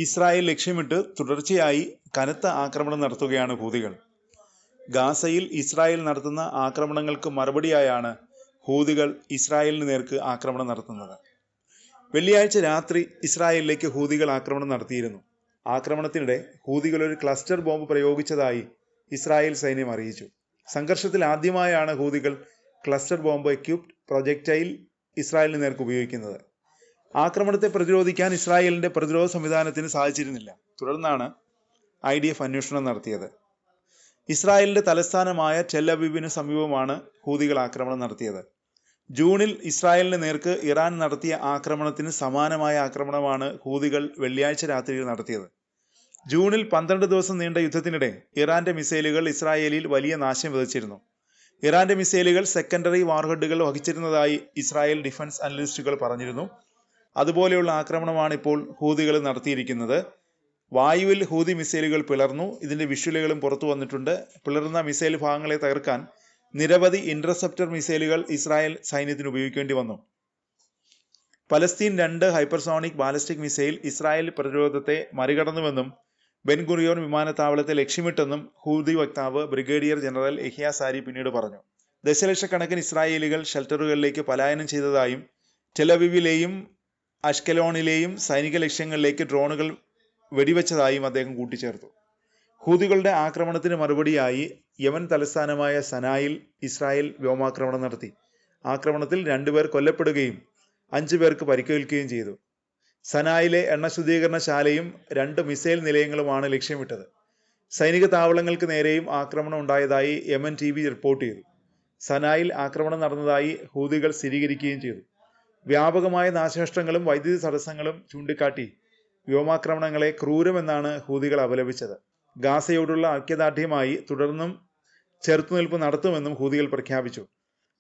Israel ലക്ഷ്യമിട്ട് തുടർച്ചയായി കനത്ത ആക്രമണം നടത്തുകയാണ് ഹൂതികൾ. ഗാസയിൽ ഇസ്രായേൽ നടത്തുന്ന ആക്രമണങ്ങൾക്ക് മറുപടിയായാണ് ഹൂതികൾ ഇസ്രായേലിന് നേർക്ക് ആക്രമണം നടത്തുന്നത്. വെള്ളിയാഴ്ച രാത്രി ഇസ്രായേലിലേക്ക് ഹൂതികൾ ആക്രമണം നടത്തിയിരുന്നു. ആക്രമണത്തിനിടെ ഹൂതികൾ ഒരു ക്ലസ്റ്റർ ബോംബ് പ്രയോഗിച്ചതായി ഇസ്രായേൽ സൈന്യം അറിയിച്ചു. സംഘർഷത്തിൽ ആദ്യമായാണ് ഹൂതികൾ ക്ലസ്റ്റർ ബോംബ് എക്യുപ്ഡ് പ്രൊജക്ടൈൽ ഇസ്രായേലിന് നേർക്ക് ഉപയോഗിക്കുന്നത്. ആക്രമണത്തെ പ്രതിരോധിക്കാൻ ഇസ്രായേലിന്റെ പ്രതിരോധ സംവിധാനത്തിന് സാധിച്ചിരുന്നില്ല. തുടർന്നാണ് IDF അന്വേഷണം നടത്തിയത്. ഇസ്രായേലിന്റെ തലസ്ഥാനമായ ടെൽ അവീവിന് സമീപമാണ് ഹൂതികൾ ആക്രമണം നടത്തിയത്. ജൂണിൽ ഇസ്രായേലിന് നേർക്ക് ഇറാൻ നടത്തിയ ആക്രമണത്തിന് സമാനമായ ആക്രമണമാണ് ഹൂതികൾ വെള്ളിയാഴ്ച രാത്രിയിൽ നടത്തിയത്. ജൂണിൽ 12 ദിവസം നീണ്ട യുദ്ധത്തിനിടെ ഇറാന്റെ മിസൈലുകൾ ഇസ്രായേലിൽ വലിയ നാശം വിതച്ചിരുന്നു. ഇറാന്റെ മിസൈലുകൾ സെക്കൻഡറി വാർഹെഡുകൾ വഹിച്ചിരുന്നതായി ഇസ്രായേൽ ഡിഫൻസ് അനലിസ്റ്റുകൾ പറഞ്ഞിരുന്നു. അതുപോലെയുള്ള ആക്രമണമാണ് ഇപ്പോൾ ഹൂതികൾ നടത്തിയിരിക്കുന്നത്. വായുവിൽ ഹൂതി മിസൈലുകൾ പിളർന്നു. ഇതിന്റെ വിഷ്വലുകളും പുറത്തു വന്നിട്ടുണ്ട്. പിളർന്ന മിസൈൽ ഭാഗങ്ങളെ തകർക്കാൻ നിരവധി ഇന്റർസെപ്റ്റർ മിസൈലുകൾ ഇസ്രായേൽ സൈന്യത്തിന് ഉപയോഗിക്കേണ്ടി വന്നു. Palestine 2 hypersonic ballistic missile Israel പ്രതിരോധത്തെ മറികടന്നുവെന്നും ബെൻ ഗുറിയോൺ വിമാനത്താവളത്തെ ലക്ഷ്യമിട്ടെന്നും ഹൂതി വക്താവ് ബ്രിഗേഡിയർ ജനറൽ യഹ്യ സാരി പിന്നീട് പറഞ്ഞു. ദശലക്ഷക്കണക്കിന് ഇസ്രായേലികൾ ഷെൽട്ടറുകളിലേക്ക് പലായനം ചെയ്തതായും ടെലവിവിലെയും അഷ്കലോണിലെയും സൈനിക ലക്ഷ്യങ്ങളിലേക്ക് ഡ്രോണുകൾ വെടിവെച്ചതായും അദ്ദേഹം കൂട്ടിച്ചേർത്തു. ഹൂതികളുടെ ആക്രമണത്തിന് മറുപടിയായി യമൻ തലസ്ഥാനമായ സനായിൽ ഇസ്രായേൽ വ്യോമാക്രമണം നടത്തി. ആക്രമണത്തിൽ 2 പേർ കൊല്ലപ്പെടുകയും 5 പേർക്ക് പരിക്കേൽക്കുകയും ചെയ്തു. സനായിലെ എണ്ണ ശുദ്ധീകരണശാലയും 2 മിസൈൽ നിലയങ്ങളുമാണ് ലക്ഷ്യമിട്ടത്. സൈനിക താവളങ്ങൾക്ക് നേരെയും ആക്രമണം ഉണ്ടായതായി യമൻ TV റിപ്പോർട്ട് ചെയ്തു. സനായിൽ ആക്രമണം നടന്നതായി ഹൂതികൾ സ്ഥിരീകരിക്കുകയും ചെയ്തു. വ്യാപകമായ നാശനഷ്ടങ്ങളും വൈദ്യുതി തടസ്സങ്ങളും ചൂണ്ടിക്കാട്ടി വ്യോമാക്രമണങ്ങളെ ക്രൂരമെന്നാണ് ഹൂതികൾ അപലപിച്ചത്. ഗാസയോടുള്ള ഐക്യദാർഢ്യമായി തുടർന്നും ചെറുത്തുനിൽപ്പ് നടത്തുമെന്നും ഹൂതികൾ പ്രഖ്യാപിച്ചു.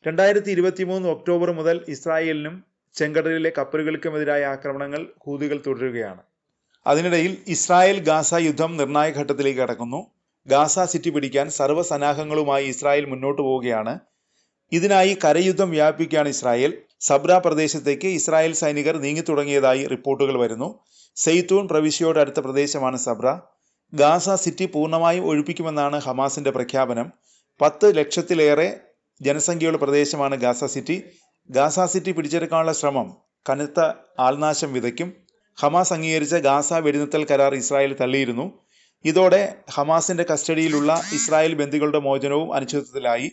2023 ഒക്ടോബർ മുതൽ ഇസ്രായേലിനും ചെങ്കടലിലെ കപ്പലുകൾക്കുമെതിരായ ആക്രമണങ്ങൾ ഹൂതികൾ തുടരുകയാണ്. അതിനിടയിൽ ഇസ്രായേൽ ഗാസ യുദ്ധം നിർണായക ഘട്ടത്തിലേക്ക് കടക്കുന്നു. ഗാസ സിറ്റി പിടിക്കാൻ സർവ്വസന്നാഹങ്ങളുമായി ഇസ്രായേൽ മുന്നോട്ട് പോവുകയാണ്. ഇതിനായി കരയുദ്ധം വ്യാപിപ്പിക്കുകയാണ് ഇസ്രായേൽ. സബ്ര പ്രദേശത്തേക്ക് ഇസ്രായേൽ സൈനികർ നീങ്ങിത്തുടങ്ങിയതായി റിപ്പോർട്ടുകൾ വരുന്നു. സെയ്തൂൺ പ്രവിശ്യയോട് അടുത്ത പ്രദേശമാണ് സബ്ര. ഗാസ സിറ്റി പൂർണ്ണമായും ഒഴിപ്പിക്കുമെന്നാണ് ഹമാസിന്റെ പ്രഖ്യാപനം. 10 ലക്ഷത്തിലേറെ ജനസംഖ്യയുള്ള പ്രദേശമാണ് ഗാസ സിറ്റി. ഗാസ സിറ്റി പിടിച്ചെടുക്കാനുള്ള ശ്രമം കനത്ത ആൾനാശം വിതയ്ക്കും. ഹമാസ് അംഗീകരിച്ച ഗാസ വെടിനിർത്തൽ കരാർ ഇസ്രായേൽ തള്ളിയിരുന്നു. ഇതോടെ ഹമാസിന്റെ കസ്റ്റഡിയിലുള്ള ഇസ്രായേൽ ബന്ദികളുടെ മോചനവും അനിശ്ചിതത്വത്തിലായി.